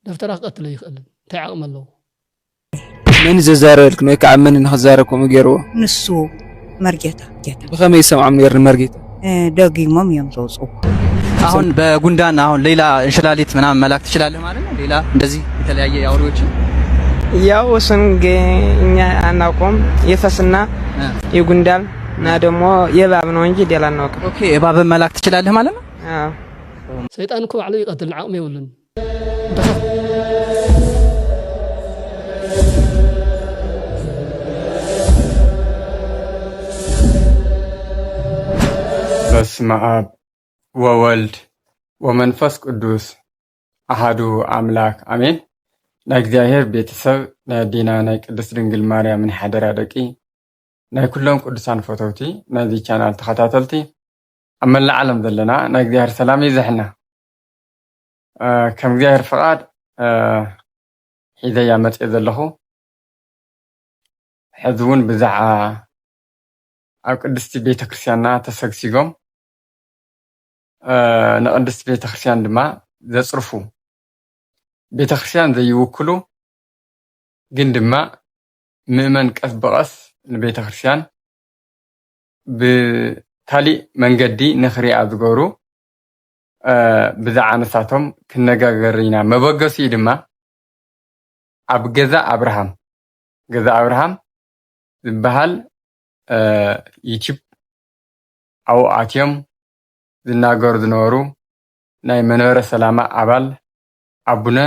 دفتر قتل يخل تعقم الله من زارلك نك عمن نخزاركم جرو نسو مرجتا جتا بخمي يسمع مير مرجتا داقي مام يمزوزو አሁን በጉንዳን አሁን ሌላ እንሽላሊት ምናምን መላክ ትችላለህ ማለት ነው ሌላ እንደዚህ የተለያየ ያውሪዎች ያው እኛ አናውቀውም የፈስና የጉንዳን እና ደግሞ የባብ ነው እንጂ ሌላ አናውቅም ኦኬ የባብ መላክ ትችላለህ ማለት ነው አዎ ሰይጣን እኮ على يقتل عقم يولن በስመ አብ ወወልድ ወመንፈስ ቅዱስ አሐዱ አምላክ አሜን። ናይ እግዚአብሔር ቤተሰብ ናይ ዲና ናይ ቅድስት ድንግል ማርያም ሓደራ ደቂ ናይ ኩሎም ቅዱሳን ፈተውቲ ናይዚ ቻናል ተኸታተልቲ ኣብ መላእ ዓለም ዘለና ናይ እግዚአብሔር ሰላም ይብዛሕና። ከም እግዚአብሔር ፍቃድ ሒዘያ መፅአ ዘለኹ ሕዚ እውን ብዛዕባ ኣብ ቅድስቲ ቤተክርስትያንና ተሰግሲጎም ንቅድስቲ ቤተክርስትያን ድማ ዘፅርፉ ቤተክርስትያን ዘይውክሉ ግን ድማ ምእመን ቀስ በቀስ ንቤተክርስትያን ብካሊእ መንገዲ ንኽሪኣ ዝገብሩ ብዛዕባ ንሳቶም ክነጋገር ኢና። መበገሲ ድማ ኣብ ገዛ አብርሃም ዝበሃል ዩቲዩብ ኣብኡ ኣትዮም ዝናገሩ ዝነበሩ ናይ መንበረ ሰላማ ኣባል ኣቡነ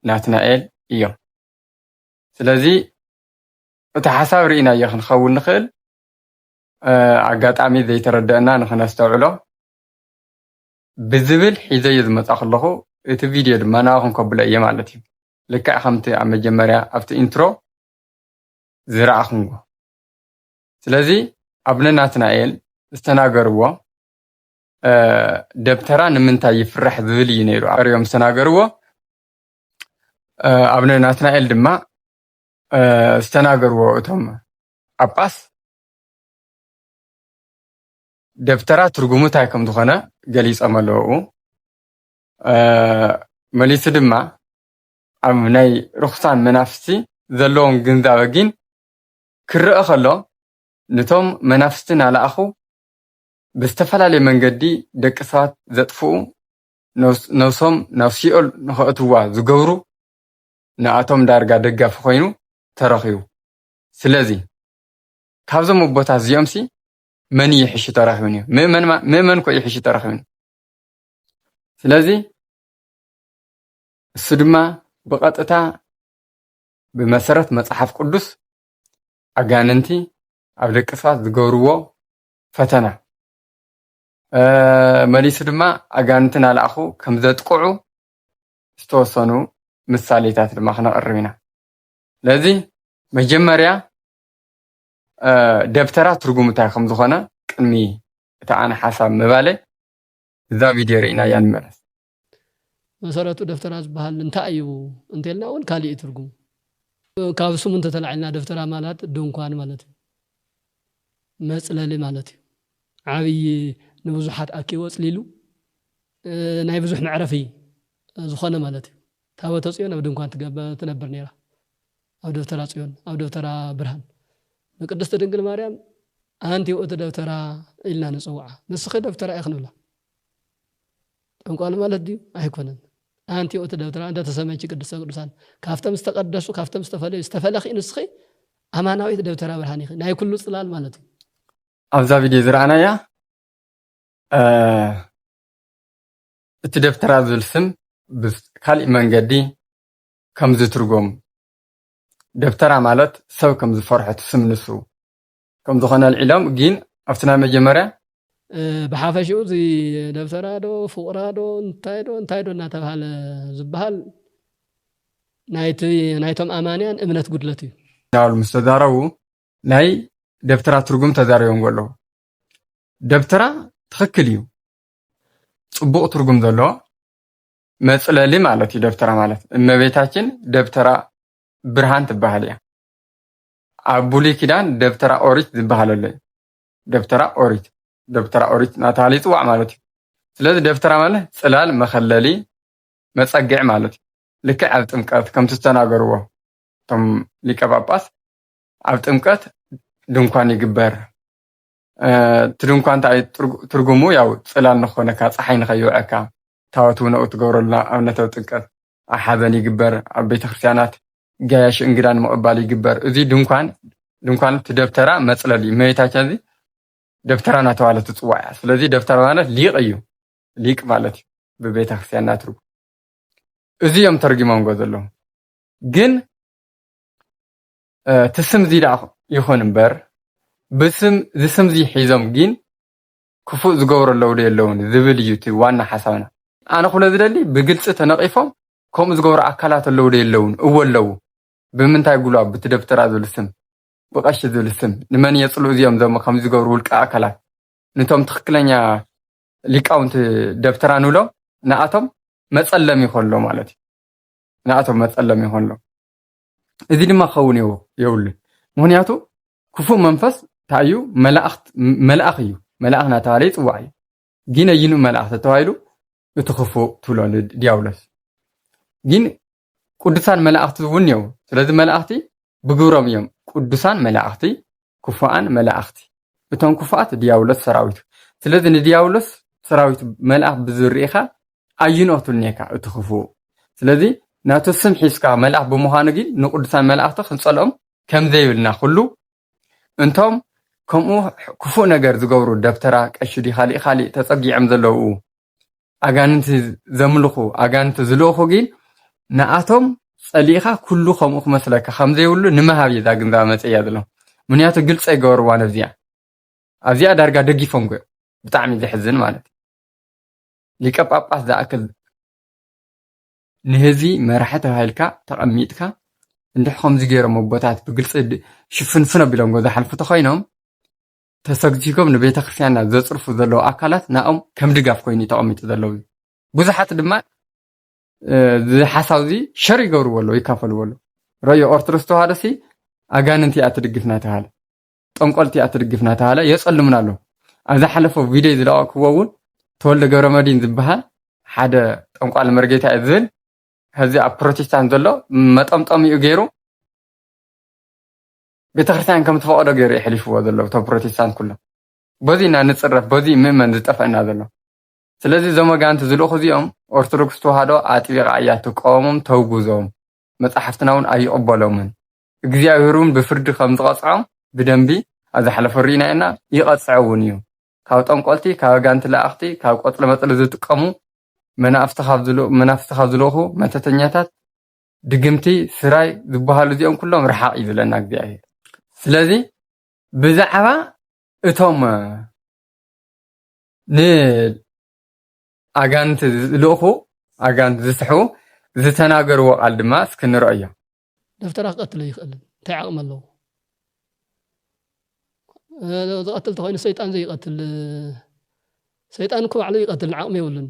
ናትናኤል እዮም። ስለዚ እቲ ሓሳብ ርኢናዮ ክንኸውን ንኽእል ኣጋጣሚ ዘይተረድአና ንኽነስተውዕሎ ብዝብል ሒዘዮ ዝመፃ ከለኹ እቲ ቪድዮ ድማ ናብኹም ከብሎ እየ ማለት እዩ። ልክዕ ከምቲ ኣብ መጀመርያ ኣብቲ ኢንትሮ ዝረኣኹምዎ። ስለዚ ኣቡነ ናትናኤል ዝተናገርዎ ደብተራ ንምንታይ ይፍራሕ ዝብል እዩ ነይሩ ኣርዮም ዝተናገርዎ። ኣቡነ ናትናኤል ድማ ዝተናገርዎ እቶም ጳጳስ ደብተራ ትርጉሙ እንታይ ከም ዝኾነ ገሊፆም ኣለዉ። መሊሱ ድማ ኣብ ናይ ርኩሳን መናፍስቲ ዘለዎም ግንዛበ ግን ክርአ ከሎ ነቶም መናፍስቲ ናልኣኹ ብዝተፈላለየ መንገዲ ደቂ ሰባት ዘጥፍኡ ነብሶም ናብ ሲኦል ንኽእትዋ ዝገብሩ ንኣቶም ዳርጋ ደጋፊ ኮይኑ ተረኺቡ። ስለዚ ካብዞም ኣቦታት እዚኦምሲ መን ይሕሹ ተረኺቡን እዩ? ምእመን ኮ ይሕሹ ተረኺቡን። ስለዚ እሱ ድማ ብቐጥታ ብመሰረት መፅሓፍ ቅዱስ ኣጋንንቲ ኣብ ደቂ ሰባት ዝገብርዎ ፈተና መሊሱ ድማ ኣጋንንቲ ናልኣኹ ከም ዘጥቅዑ ዝተወሰኑ ምሳሌታት ድማ ክነቕርብ ኢና። ስለዚ መጀመርያ ደብተራ ትርጉሙ እንታይ ከም ዝኾነ ቅድሚ እቲ ኣነ ሓሳብ ምባለ እዛ ቪድዮ ርኢና እያ ንመለስ። መሰረቱ ደብተራ ዝበሃል እንታይ እዩ እንተልና እውን ካሊእ ትርጉሙ ካብ ስሙ እንተተላዕልና ደብተራ ማለት ድንኳን ማለት እዩ፣ መፅለሊ ማለት እዩ። ዓብይ ንብዙሓት ኣኪቦ ፅሊሉ ናይ ብዙሕ መዕረፊ ዝኾነ ማለት እዩ። ታቦተ ጽዮን ኣብ ድንኳን ትነብር ነይራ፣ ኣብ ደብተራ ጽዮን፣ ኣብ ደብተራ ብርሃን። ንቅድስቲ ድንግል ማርያም ኣንቲ ውእቱ ደብተራ ኢልና ንፅውዓ። ንስኺ ደብተራ ይኽንብላ ጠንቋል ማለት ድዩ? ኣይኮነን። ኣንቲ ውእቱ ደብተራ እንተ ተሰመይቺ ቅድስተ ቅዱሳን ካፍተም ዝተቀደሱ ካፍተም ዝተፈለዩ ዝተፈለኺ ንስኺ ኣማናዊት ደብተራ ብርሃን ኢኺ ናይ ኩሉ ፅላል ማለት እዩ። ኣብዛ ቪድዮ ዝረኣናያ እቲ ደብተራ ዝብል ስም ብካሊእ መንገዲ ከም ዝትርጎም ደብተራ ማለት ሰብ ከም ዝፈርሖ ስም ንሱ ከም ዝኾነ ኣልዒሎም ግን ኣብቲ ናይ መጀመርያ ብሓፈሽኡ እዚ ደብተራ ዶ ፍቁራ ዶ እንታይ ዶ እናተባሃለ ዝበሃል ናይቶም ኣማንያን እምነት ጉድለት እዩ ናብሉ ምስ ተዛረቡ ናይ ደብተራ ትርጉም ተዛሪቦም ኣለዉ። ደብተራ ትኽክል እዩ፣ ፅቡቕ ትርጉም ዘለዎ መፅለሊ ማለት እዩ። ደብተራ ማለት እመቤታችን ደብተራ ብርሃን ትበሃል እያ። ኣብ ብሉይ ኪዳን ደብተራ ኦሪት ዝበሃል ኣሎ እዩ። ደብተራ ኦሪት እናተባህለ ይፅዋዕ ማለት እዩ። ስለዚ ደብተራ ማለት ፅላል፣ መኸለሊ፣ መፀግዒ ማለት እዩ። ልክዕ ኣብ ጥምቀት ከም ዝተናገርዎ እቶም ሊቀ ጳጳስ ኣብ ጥምቀት ድንኳን ይግበር እቲ ድንኳን እንታይ ትርጉሙ ያው ፅላል ንኾነካ ፀሓይ ንኸይውዐካ ታወት እውን ኣብኡ ትገብረሉና ኣብነታዊ ጥምቀት ኣብ ሓዘን ይግበር ኣብ ቤተክርስትያናት ጋያሽ እንግዳ ንምቕባል ይግበር እዚ ድንኳን እቲ ደብተራ መፅለሊ እመቤታችን እዚ ደብተራ እናተባህለ ትፅዋዕ እያ ስለዚ ደብተራ ማለት ሊቅ እዩ ሊቅ ማለት እዩ ብቤተክርስትያንና ትርጉም እዚኦም ተርጊሞምዎ ዘለዉ ግን እቲ ስም እዚ ደኣ ይኹን እምበር ብስም ዝስም እዚ ሒዞም ግን ክፉእ ዝገብሩ ኣለዉ ዶ የለውን ዝብል እዩ እቲ ዋና ሓሳብና ኣነ ኩለ ዝደሊ ብግልፂ ተነቒፎም ከምኡ ዝገብሩ ኣካላት ኣለዉ ዶ የለውን እዎ ኣለዉ ብምንታይ ጉሏ ብቲ ደብተራ ዝብል ስም ብቐሺ ዝብል ስም ንመን የፅልኡ እዚኦም ዞም ከም ዝገብሩ ውልቀ ኣካላት ነቶም ትክክለኛ ሊቃውንቲ ደብተራ ንብሎም ንኣቶም መፀለም ይኾንሎ ማለት እዩ ንኣቶም መፀለም ይኾንሎ እዚ ድማ ክኸውን የብሉን ምክንያቱ ክፉእ መንፈስ እንታይ እዩ መልኣኽ እዩ መልኣኽ እናተባህለ ይፅዋዕ እዩ ግን ኣይኑ መልኣኽ ተባሂሉ እቲ ክፉእ ትብሎ ዲያብሎስ ግን ቅዱሳን መላእኽቲ እውን እዮም ስለዚ መላእኽቲ ብግብሮም እዮም ቅዱሳን መላእኽቲ ክፉኣን መላእኽቲ እቶም ክፉኣት ዲያብሎስ ሰራዊቱ ስለዚ ንዲያብሎስ ሰራዊቱ መልኣኽ ብዝርኢኻ ኣይንኦትልኒካ እቲ ክፉእ ስለዚ ናቱ ስም ሒዝካ መልኣኽ ብምዃኑ ግን ንቅዱሳን መላእኽቲ ክንፀልኦም ከም ዘይብልና ኩሉ እንቶም ከምኡ ክፉእ ነገር ዝገብሩ ደብተራ ቀሽዲ ካሊእ ተፀጊዖም ዘለዉ ኣጋንንቲ ዘምልኹ ኣጋንንቲ ዝልእኹ ግን ንኣቶም ፀሊእኻ ኩሉ ከምኡ ክመስለካ ከምዘይብሉ ንምሃብ እየ እዛ ግንዛበ መፅእ እያ ዘሎ ምክንያቱ ግልፂ ይገበርዋ ነብዚኣ ኣብዚኣ ዳርጋ ደጊፎም ጎ ብጣዕሚ ዘሕዝን ማለት እዩ ሊቀ ጳጳስ ዝኣክል ንህዚ መራሒ ተባሂልካ ተቐሚጥካ እንድሕ ከምዚ ገይሮም ኣቦታት ብግልፂ ሽፍንፍን ኣቢሎም ዝሓልፉ ተኮይኖም ተሰግጂጎም ንቤተ ክርስትያንና ዘፅርፉ ዘለዉ ኣካላት ናኦም ከም ድጋፍ ኮይኑ ተቐሚጡ ዘለዉ እዩ ብዙሓት ድማ ዝሓሳብ እዚ ሸር ይገብርዎ ኣለዉ ይካፈልዎ ኣለዉ ረዮ ኦርቶዶክስ ተዋህዶ ኣጋንንቲ እያ ትድግፍ እናተባሃለ ጠንቆልቲ እያ ትድግፍ እናተባሃለ የፀልሙና ኣለዉ ኣብ ዝሓለፈ ቪድዮ ዝለቐቅዎ እውን ተወልደ ገብረመድህን ዝበሃል ሓደ ጠንቋል መርጌታ እዩ ዝብል ሕዚ ኣብ ፕሮቴስታንት ዘሎ መጠምጠሚኡ ገይሩ ቤተክርስትያን ከም ትፈቅዶ ገይሩ የሕሊፍዎ ዘለዉ እቶም ፕሮቴስታንት ኩሎም በዚ ኢና ንፅረፍ በዚ ምእመን ዝጠፍአና ዘሎ ስለዚ እዞም ኣጋንንቲ ዝልእኹ እዚኦም ኦርቶዶክስ ተዋህዶ ኣጥቢቓ እያ ትቃወሞም ተውግዞም መፅሓፍትና እውን ኣይቕበሎምን እግዚኣብሔር እውን ብፍርዲ ከም ዝቐፅዖም ብደንቢ ኣብ ዝሓለፈ ርኢና ኢና ይቐፅዖ እውን እዩ ካብ ጠንቆልቲ ካብ ኣጋንቲ ለኣኽቲ ካብ ቆፅሊ መፅሊ ዝጥቀሙ መናፍስቲ ካብ ዝልእኹ መተተኛታት ድግምቲ ስራይ ዝበሃሉ እዚኦም ኩሎም ርሓቕ እዩ ዝብለና እግዚኣብሔር ስለዚ ብዛዕባ እቶም ንኣጋንቲ ዝልእኹ ኣጋንቲ ዝስሕቡ ዝተናገርዎ ቃል ድማ እስክንርኦ እዮም ደብተራ ክቐትሎ ይኽእልን እንታይ ዓቕሚ ኣለዎ ዝቐትል ተኮይኑ ሰይጣን ዘይቀትል ሰይጣን እኮ ባዕሉ ይቀትል ዓቕሚ የብሉን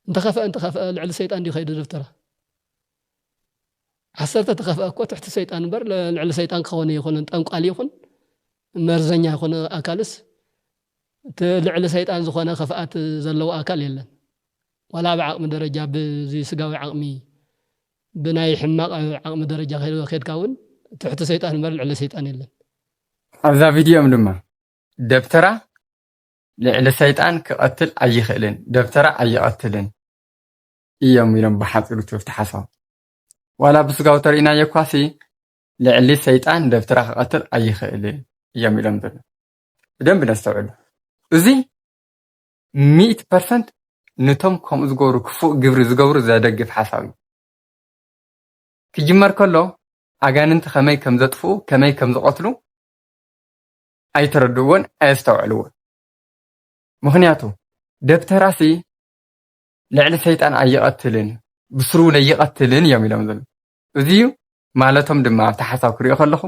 እንተኸፍአ ልዕሊ ሰይጣን ዲ ኸይዱ ደብተራ ዓሰርተ ተኸፍአ እኮ ትሕቲ ሰይጣን እምበር ልዕሊ ሰይጣን ክኸውን ይኹንን ጠንቋሊ ይኹን መርዘኛ ይኹን ኣካልስ እቲ ልዕሊ ሰይጣን ዝኾነ ኸፍኣት ዘለዎ ኣካል የለን ዋላ ብዓቕሚ ደረጃ ብዚ ስጋዊ ዓቕሚ ብናይ ሕማቕ ዓቕሚ ደረጃ ኸድካ እውን ትሕቲ ሰይጣን እምበር ልዕሊ ሰይጣን የለን ኣብዛ ቪድዮም ድማ ደብተራ ልዕሊ ሰይጣን ክቐትል ኣይኽእልን ደብተራ ኣይቐትልን እዮም ኢሎም ብሓፂሩ ትፍቲ ሓሳብ ዋላ ብስጋው ተርኢና የኳሲ ልዕሊ ሰይጣን ደብተራ ክቐትል ኣይኽእልን እዮም ኢሎም ዘሎ ብደንቢ ነስተውዕሉ እዚ 100% ነቶም ከምኡ ዝገብሩ ክፉእ ግብሪ ዝገብሩ ዘደግፍ ሓሳብ እዩ ክጅመር ከሎ ኣጋንንቲ ከመይ ከም ዘጥፍኡ ከመይ ከም ዝቐትሉ ኣይተረድእዎን ኣየስተውዕልዎን ምክንያቱ ደብተራሲ ልዕሊ ሰይጣን ኣይቐትልን ብስሩ እውን ኣይቐትልን እዮም ኢሎም ዘሎ እዚ እዩ ማለቶም ድማ ኣብቲ ሓሳብ ክሪኦ ከለኹ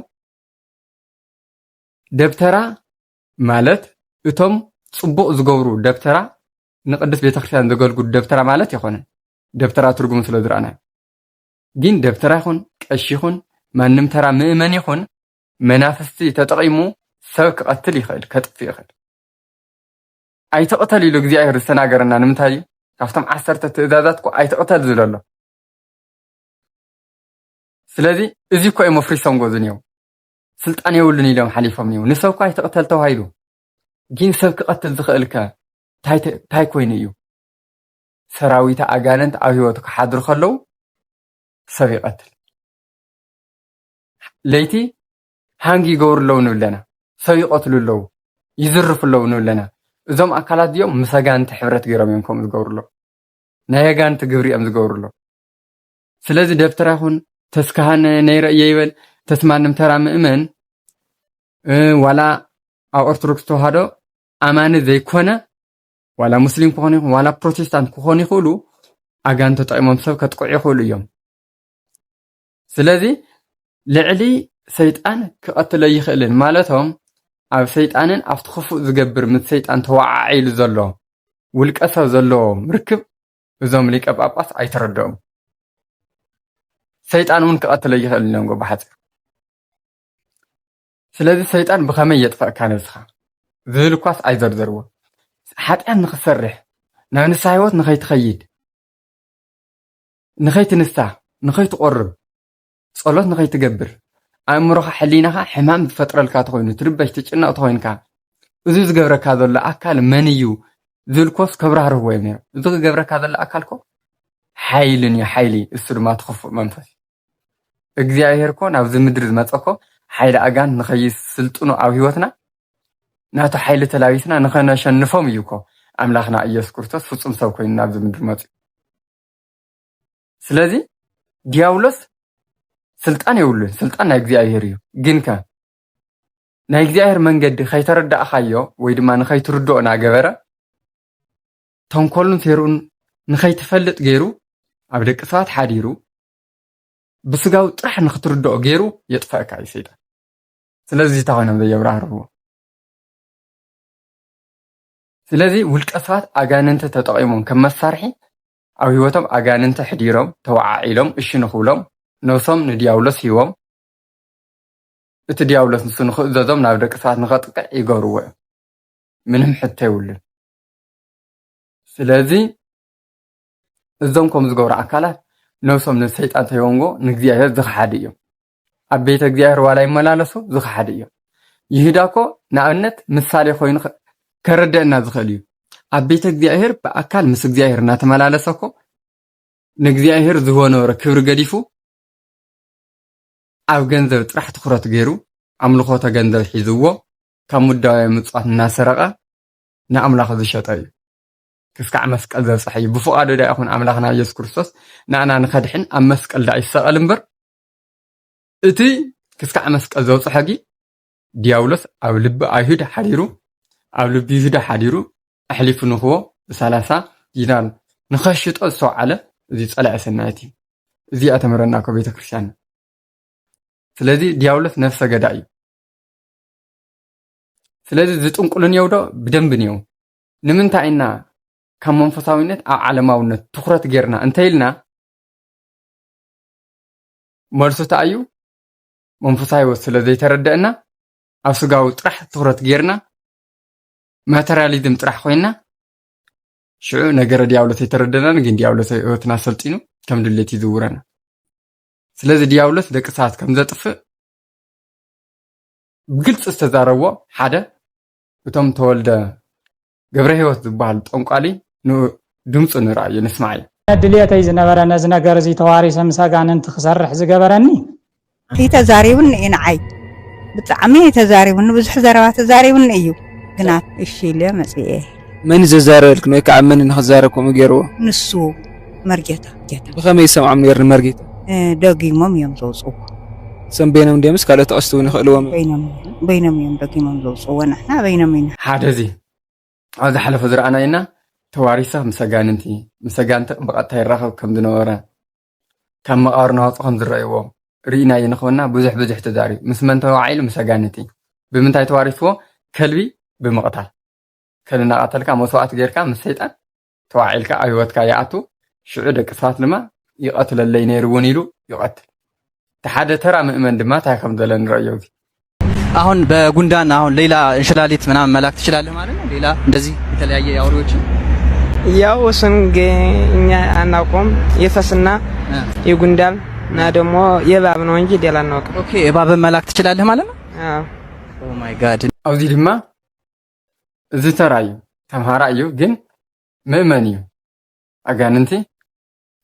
ደብተራ ማለት እቶም ፅቡቕ ዝገብሩ ደብተራ ንቅድስ ቤተክርስትያን ዘገልግሉ ደብተራ ማለት ይኾነን ደብተራ ትርጉም ስለ ዝረአናዮ ግን ደብተራ ይኹን ቀሺ ይኹን ማንም ተራ ምእመን ይኹን መናፍስቲ ተጠቒሙ ሰብ ክቐትል ይኽእል ከጥፍእ ይኽእል ኣይተቐተል ኢሉ እግዚኣብሔር ዝተናገረና ንምንታይ እዩ ካብቶም 10 ትእዛዛት እኮ ኣይተቐተል ዝብሎ ኣሎ ስለዚህ እዚ እኮ መፍሪሶም ጎዝኒው ስልጣን የውልን ኢሎም ሓሊፎም ነው ንሰብ ኳይ ተቀተል ተዋሂሉ ግን ሰብ ክቀትል ዝኽእልከ ታይ ኮይኑ እዩ ሰራዊት አጋንንት ኣብ ህይወቱ ክሓድሩ ከለው ሰብ ይቀትል ለይቲ ሃንጊ ይገብርለው ንብለና ሰብ ይቀትሉለው ይዝርፍለው ንብለና እዞም አካላት ዲዮም ምሰጋንቲ ሕብረት ገይሮም እዮም ከም ዝገብርለው ናይ አጋንንት ግብሪ እዮም ዝገብርለው ስለዚህ ደብተራ ይኹን ተስካህነ ናይ ረእየ ይበል ተስማንም ተራ ምእመን ዋላ ኣብ ኦርቶዶክስ ተዋህዶ አማኒ ዘይኮነ ዋላ ሙስሊም ክኾን ይኹን ዋላ ፕሮቴስታንት ክኾን ይኽእሉ አጋንንት ተጠቂሞም ሰብ ከጥቅዑ ይኽእሉ እዮም ስለዚህ ልዕሊ ሰይጣን ክቀትለ ይኽእልን ማለቶም ኣብ ሰይጣንን ኣብቲ ክፉእ ዝገብር ምስ ሰይጣን ተዋዓዒሉ ዘሎ ውልቀ ሰብ ዘለዎ ርክብ እዞም ሊቀ ጳጳስ ኣይተረድኦም ሰይጣን እውን ክቀትለ ይኽእል እዮም ጎባሓፅር ስለዚህ ሰይጣን ብኸመይ የጥፈእካ ነብስኻ ዝብል ኳስ ኣይዘርዘርዎ ሓጢያን ንኽሰርሕ ናብ ንስሓ ህይወት ንኸይትኸይድ ንኸይትንሳህ ንኸይትቆርብ ጸሎት ንኸይትገብር ኣእምሮኻ ሕሊናኻ ሕማም ዝፈጥረልካ ተኾይኑ ትርበሽ ትጭነቕ ተኾይንካ እዚ ዝገብረካ ዘሎ ኣካል መን እዩ ዝብል ኮስ ከብራህርህዎ እዮም ነይሮም እዚ ክገብረካ ዘሎ ኣካል ኮ ሓይልን እዩ ሓይሊ እሱ ድማ ትኽፉእ መንፈስ እግዚአብሔር ኮ ናብዚ ምድሪ ዝመፀ ኮ ሓይሊ ኣጋንንት ንኸይስልጥኑ ኣብ ህይወትና ናቱ ሓይሊ ተላቢስና ንኸነሸንፎም እዩ ኮ ኣምላኽና ኢየሱስ ክርስቶስ ፍጹም ሰብ ኮይኑ ናብዚ ምድሪ መፅኡ ስለዚ ዲያብሎስ ስልጣን የውሉን ስልጣን ናይ እግዚአብሔር እዩ ግንከ ናይ እግዚአብሔር መንገዲ ከይተረዳእኻዮ ወይ ድማ ንኸይትርድኦ ናገበረ ተንኮሉን ሴሩን ንኸይትፈልጥ ገይሩ ኣብ ደቂ ሰባት ሓዲሩ ብስጋው ጥራሕ ንኽትርድኦ ገይሩ የጥፈእካ እዩ ሰይጣን ስለዚ ተኾይኖም ዘየብራህርዎ ስለዚ ውልቀ ሰባት አጋንንት ተጠቂሞም ከም መሳርሒ ኣብ ህይወቶም አጋንንት ሕዲሮም ተዋዓዒሎም እሺ ንኽብሎም ነብሶም ንዲያብሎስ ሂቦም እቲ ዲያብሎስ ንሱ ንኽእዘዞም ናብ ደቂ ሰባት ንኸጥቅዕ ይገብርዎ እዮም ምንም ሕቶ የብሉን ስለዚ እዞም ከም ዝገብሩ ኣካላት ነብሶም ንሰይጣን ተይወንጎ ንእግዚአብሔር ዝኸሓዲ እዮም ኣብ ቤተ እግዚአብሔር ዋላ ይመላለሱ ዝኸሓዲ እዮም ይሁዳ ኮ ንኣብነት ምሳሌ ኮይኑ ከረድአና ዝኽእል እዩ ኣብ ቤተ እግዚአብሔር ብኣካል ምስ እግዚአብሔር እናተመላለሰ ኮ ንእግዚአብሔር ዝህቦ ነበረ ክብሪ ገዲፉ ኣብ ገንዘብ ጥራሕ ትኩረት ገይሩ ኣምልኾተ ገንዘብ ሒዝዎ ካብ ሙዳዊ ምጽዋት እናሰረቐ ንኣምላኽ ዝሸጠ እዩ ክስካዕ መስቀል ዘብፅሕ እዩ ብፍቓዱ ዳ ይኹን ኣምላኽና ኢየሱስ ክርስቶስ ንኣና ንኸድሕን ኣብ መስቀል ዳ ይሰቐል እምበር እቲ ክስካዕ መስቀል ዘብፅሐ ጊ ዲያብሎስ ኣብ ልቢ ኣይሁድ ሓዲሩ ኣብ ልቢ ይሁዳ ሓዲሩ ኣሕሊፉ ንኽቦ ብ30 ዲናር ንኸሽጦ ዝሰውዓለ እዚ ጸላኢ ሰናይት እዩ እዚኣ ተምረናኮ ቤተ ክርስቲያን ስለዚ ዲያብሎስ ነፍሰ ገዳይ እዩ ስለዚ ዝጥንቁልን የውዶ ብደንብ ነው ንምንታይ ኢና ካብ መንፈሳዊነት ኣብ ዓለማውነት ትኩረት ጌርና እንተይልና መልሱታ እዩ መንፈሳዊ ስለ ዘይተረድአና ኣብ ስጋዊ ጥራሕ ትኩረት ጌርና ማተሪያሊዝም ጥራሕ ኮይና ሽዑ ነገር ዲያብሎስ የተረደናን ግን ዲያብሎስ ህይወትና ሰልጢኑ ከም ድሌት ይዝውረና ስለዚ ዲያብሎስ ደቂ ሰባት ከም ዘጥፍእ ብግልጽ ዝተዛረቦ ሓደ እቶም ተወልደ ገብረ ህይወት ዝበሃል ጠንቋሊ ድምፁ ንርአዩ ንስማዕ እዩ ድልየተይ ዝነበረ ነዚ ነገር እዚ ተዋሪሰ ምሳጋንንቲ ክሰርሕ ዝገበረኒ ተዛሪቡኒ እዩ ንዓይ ብጣዕሚ ተዛሪቡኒ ብዙሕ ዘረባ ተዛሪቡኒ እዩ ግና እሺ ኢለ መፅአ መን ዘዛረብልክ ነው ከዓ መን ንኽዛረብኩም ገይርዎ ንሱ መርጌታ ጌታ ብኸመይ ሰምዖም ነይሩ መርጌታ ደጊሞም እዮም ዘውፅዎ ሰንበይኖም ደምስ ካልኦት ኣስቱ ንኽእልዎም በይኖም እዮም ደጊሞም ዘውፅዎ ንሕና በይኖም ኢና ሓደ እዚ ኣብ ዝሓለፈ ዝረኣና ኢና ተዋሪሰ ምሰጋንንቲ ምሰጋንቲ ብቐጥታ ይራኸብ ከም ዝነበረ ካብ መቃብር ናወፁ ከም ዝረአይዎ ርኢና ይንኽበና ብዙሕ ብዙሕ ተዛሪቡ ምስ መን ተዋዒሉ ምሰጋንንቲ ብምንታይ ተዋሪስዎ ከልቢ ብምቕታል ከልቢ እናቐተልካ መስዋዕት ጌርካ ምስ ሰይጣን ተዋዒልካ ኣብ ህይወትካ ይኣቱ ሽዑ ደቂ ሰባት ድማ ይቐትለለይ ነይሩ እውን ኢሉ ይቐትል ተሓደ ተራ ምእመን ድማ ታይ ከም ዘለ ንረአዮ አሁን በጉንዳን አሁን ሌላ እንሽላሊት ምናምን መላክ ትችላለህ ማለት ነው ሌላ እንደዚህ የተለያየ ያውሪዎችን ያው እሱን እኛ አናውቀውም የፈስና የጉንዳን እና ደግሞ የባብ ነው እንጂ ሌላ አናውቅም። ኦኬ እባብን መላክ ትችላለህ ማለት ነው? አዎ። ኦ ማይ ጋድ። ኣብዚ ድማ እዚ ተራዩ ተምሃራ እዩ ግን ምእመን እዩ ኣጋንንቲ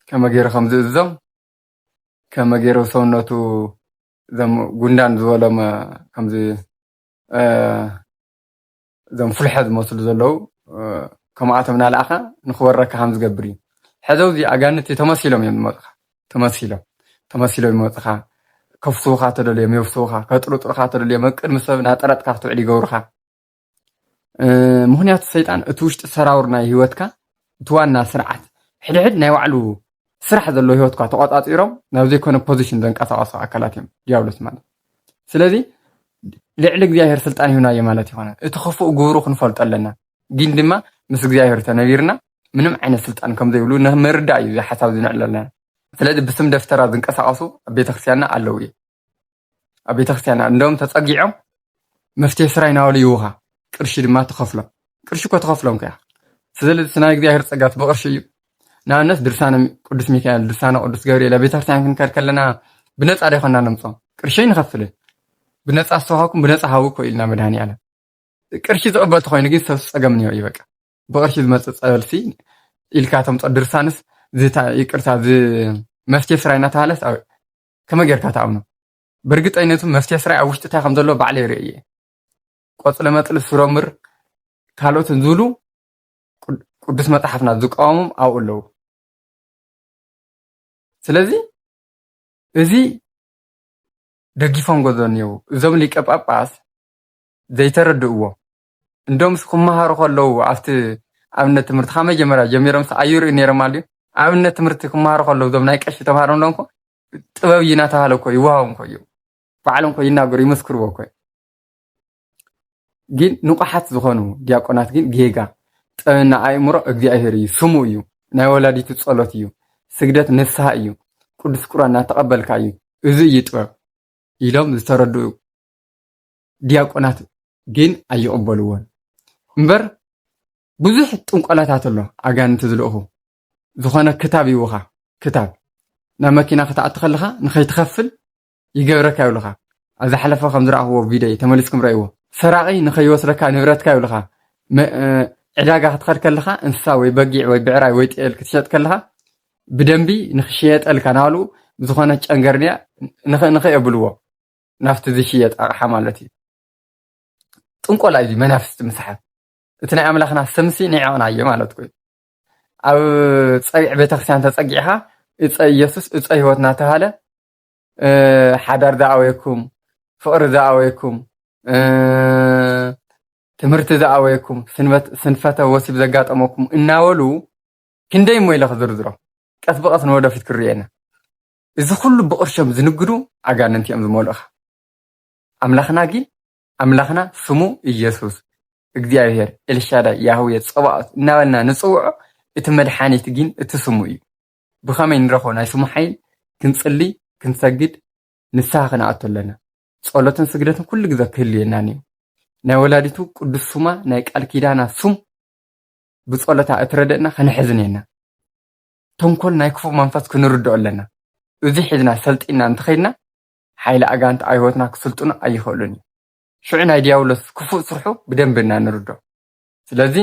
ከመገይሩ ከም ዝእዞም ከመገይሩ ሰውነቱ ዘም ጉንዳን ዝበሎም ከምዚ ዘም ፍልሐ ዝመስሉ ዘለው ከምኣቶም ናልኣኻ ንኽወረካ ከም ዝገብር እዩ ሕዚ እዚ ኣጋንንቲ ተመሲሎም እዮም ዝመፁኻ ተመሲሎም ይመፁኻ ከፍስውኻ ተደልዮም የፍስውኻ ከጥሩጥሩኻ ተደልዮም ቅድሚ ሰብ ናጠረጥካ ክትውዕል ይገብሩኻ ምክንያቱ ሰይጣን እቲ ውሽጢ ሰራውር ናይ ህይወትካ እቲ ዋና ስርዓት ሕድሕድ ናይ ባዕሉ ስራሕ ዘሎ ህይወትካ ተቆጣፂሮም ናብ ዘይኮነ ፖዚሽን ዘንቀሳቀሱ ኣካላት እዮም ዲያብሎስ ማለት ስለዚ ልዕሊ እግዚአብሔር ስልጣን ይሁናየ ማለት ይኾነ እቲ ክፉእ ግብሩ ክንፈልጦ ኣለና ግን ድማ ምስ እግዚአብሔር ተነቢርና ምንም ዓይነት ስልጣን ከም ዘይብሉ ንመርዳእ እዩ ሓሳብ ዝንዕል ኣለና ስለዚ ብስም ደፍተራ ዝንቀሳቀሱ ኣብ ቤተክርስትያንና ኣለው እዩ ኣብ ቤተክርስትያንና እንደውም ተፀጊዖም መፍትሄ ስራይ ናበሉ ይውኻ ቅርሺ ድማ ተኸፍሎም ቅርሺ እኮ ተኸፍሎም ከያ ስለዚ ናይ እግዚአብሔር ፀጋት ብቅርሺ እዩ ንኣብነት ድርሳነ ቅዱስ ሚካኤል ድርሳነ ቅዱስ ገብርኤል ኣብ ቤተክርስትያን ክንከድ ከለና ብነፃ ዶ ይኮንና ነምፅኦም ቅርሺ ንኸፍል ብነፃ ዝተዋሃኩም ብነፃ ሃቡ እኮ ኢልና መድሃኒዓለም ቅርሺ ዝቕበል ተኮይኑ ግን ሰብ ፀገም እኒኦ እዩ በቃ ብቅርሺ ዝመፅእ ፀበልሲ ኢልካ ተምፆ ድርሳንስ ይቅርታ መፍትሄ ስራይ እናተባሃለስ ከመይ ጌርካ ተኣምኖ ብርግጠኝነቱ መፍትሄ ስራይ ኣብ ውሽጢ እንታይ ከም ዘሎ ባዕለ ይርኢ እየ ቆፅለ መጥሊ ፍሮምር ካልኦትን ዝብሉ ቅዱስ መፅሓፍና ዝቃወሙም ኣብኡ ኣለዉ ስለዚ እዚ ደጊፎም ገዞ እኒአው እዞም ሊቀ ጳጳስ ዘይተረድእዎ እንደውም ክመሃሩ ከለዉ ኣብቲ ኣብነት ትምህርቲ ካብ መጀመርያ ጀሚሮም ኣይርኡ ነይሮም ኣልዩ ኣብነት ትምህርቲ ክመሃሩ ከለዉ እዞም ናይ ቀሺ ተምሃሮም ሎንኮ ጥበብ እናተባሃለ እኮ ይወሃቦም እኮ እዩ ባዕሎም እኮ ይናገሩ ይመስክርዎ እኮ ግን ንቑሓት ዝኾኑ ዲያቆናት ግን ጌጋ ጥበብና ኣእምሮ እግዚአብሔር እዩ ስሙ እዩ ናይ ወላዲቱ ጸሎት እዩ ስግደት ንስሓ እዩ ቅዱስ ቁርባን እናተቐበልካ እዩ እዚ እዩ ጥበብ ኢሎም ዝተረድኡ ዲያቆናት ግን ኣይቕበልዎን እምበር ብዙሕ ጥንቆላታት ኣሎ ኣጋንንቲ ዝልእኹ ዝኾነ ክታብ ይውኻ ክታብ ናብ መኪና ክትኣቱ ከለኻ ንኸይትኸፍል ይገብረካ ይብልኻ ኣብ ዝሓለፈ ከም ዝረኣኽዎ ቪድዮ ተመሊስኩም ረእይዎ ሰራቒ ንኸይወስደካ ንብረትካ ይብልኻ ዕዳጋ ክትኸድ ከለኻ እንስሳ ወይ በጊዕ ወይ ብዕራይ ወይ ጤል ክትሸጥ ከለኻ ብደንቢ ንኽሽየጠልካ ናብሉ ዝኾነ ጨንገርንያ ንኸየብልዎ ናፍቲ ዝሽየጥ ኣቕሓ ማለት እዩ ጥንቆላ እዩ መናፍስቲ ምስሓብ እቲ ናይ ኣምላኽና ሰምሲ ንዕቕናዮ ማለት ኮይኑ ኣብ ፀቢዕ ቤተክርስትያን ተፀጊዕኻ እፀ ኢየሱስ እፀ ህይወት እናተባሃለ ሓዳር ዝኣወየኩም ፍቕሪ ዝኣወየኩም ትምህርቲ ዝኣወየኩም ስንፈተ ወሲብ ዘጋጠመኩም እናበሉ ክንደይ ሞ ኢለ ክዝርዝሮ ቀስ ብቐስ ንወደፊት ክርየና እዚ ኩሉ ብቅርሾም ዝንግዱ ኣጋንንቲ እዮም ዝመልኡኻ ኣምላኽና ግን ኣምላኽና ስሙ ኢየሱስ እግዚአብሔር ኤልሻዳይ ያህዌ ፀባኦት እናበልና ንፅውዖ እቲ መድሓኒት ግን እቲ ስሙ እዩ ብኸመይ ንረኽቦ ናይ ስሙ ሓይል ክንፅሊ ክንሰግድ ንስሓ ክንኣቱ ኣለና ጸሎትን ስግደትን ኩሉ ግዜ ክህልየና እዩ ናይ ወላዲቱ ቅዱስ ሱማ ናይ ቃል ኪዳና ሱም ብጸሎታ እትረድእና ከንሕዝነና ተንኮል ናይ ክፉእ መንፈስ ክንርድኦ ኣለና እዚ ሒዝና ሰልጢና እንትኸይድና ሓይሊ ኣጋንንቲ ኣብ ህይወትና ክስልጡኑ ኣይኽእሉን እዩ ሽዑ ናይ ዲያብሎስ ክፉእ ስርሑ ብደንብና ንርድኦ ስለዚ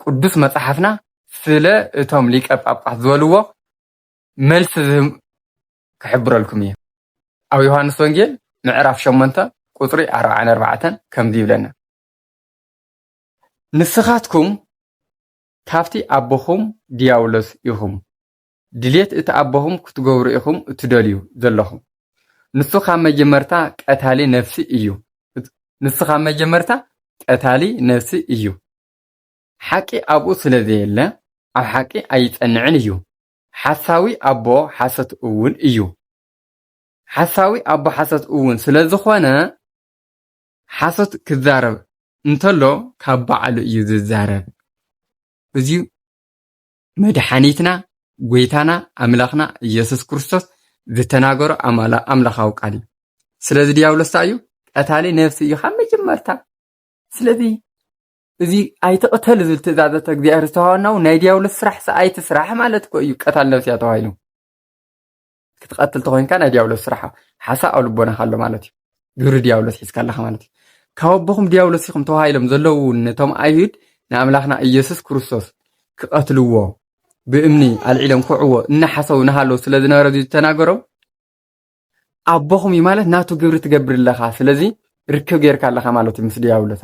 ቅዱስ መፅሓፍና ስለ እቶም ሊቀ ጳጳስ ዝበልዎ መልሲ ክሕብረልኩም እየ ኣብ ዮሃንስ ወንጌል ምዕራፍ 8 ቁጥሪ 44 ከምዚ ይብለና ንስኻትኩም ካብቲ ኣቦኹም ዲያብሎስ ኢኹም ድሌት እቲ ኣቦኹም ክትገብሩ ኢኹም እትደልዩ ዘለኹም ንሱ ካብ መጀመርታ ቀታሊ ነፍሲ እዩ ንሱ ካብ መጀመርታ ቀታሊ ነፍሲ እዩ ሓቂ ኣብኡ ስለ ዘየለ ኣብ ሓቂ ኣይጸንዕን እዩ ሓሳዊ ኣቦ ሓሰት እውን እዩ ሓሳዊ ኣቦ ሓሰት እውን ስለ ዝኾነ ሓሰት ክዛረብ እንተሎ ካብ ባዕሉ እዩ ዝዛረብ እዚ መድሓኒትና ጎይታና ኣምላኽና ኢየሱስ ክርስቶስ ዝተናገሮ ኣምላኻዊ ቃል እዩ ስለዚ ዲያብሎስ እዩ ቀታሊ ነፍሲ እዩ ካብ መጀመርታ ስለዚ እዚ ኣይተቐተል ዝብል ትእዛዘት እግዚኣብሔር ዝተዋሃብናው ናይ ዲያብሎስ ስራሕ ሰኣይቲ ስራሕ ማለት እኮ እዩ ቀታሊ ነፍሲ እያ ተባሂሉ ክትቀትል ተኮይንካ ናይ ዲያብሎስ ስራሕ ሓሳብ ኣብ ልቦናካ ኣሎ ማለት እዩ ግብሪ ዲያብሎስ ሒዝካ ኣለካ ማለት እዩ ካብ ኣቦኹም ዲያብሎስ ኢኹም ተባሂሎም ዘለው ነቶም ኣይሁድ ንኣምላኽና ኢየሱስ ክርስቶስ ክቀትልዎ ብእምኒ ኣልዒሎም ክውዕዎ እናሓሰቡ ናሃለው ስለ ዝነበረ ዝተናገሮም ኣቦኹም እዩ ማለት ናቱ ግብሪ ትገብር ኣለኻ ስለዚ ርክብ ጌርካ ኣለኻ ማለት እዩ ምስ ዲያብሎስ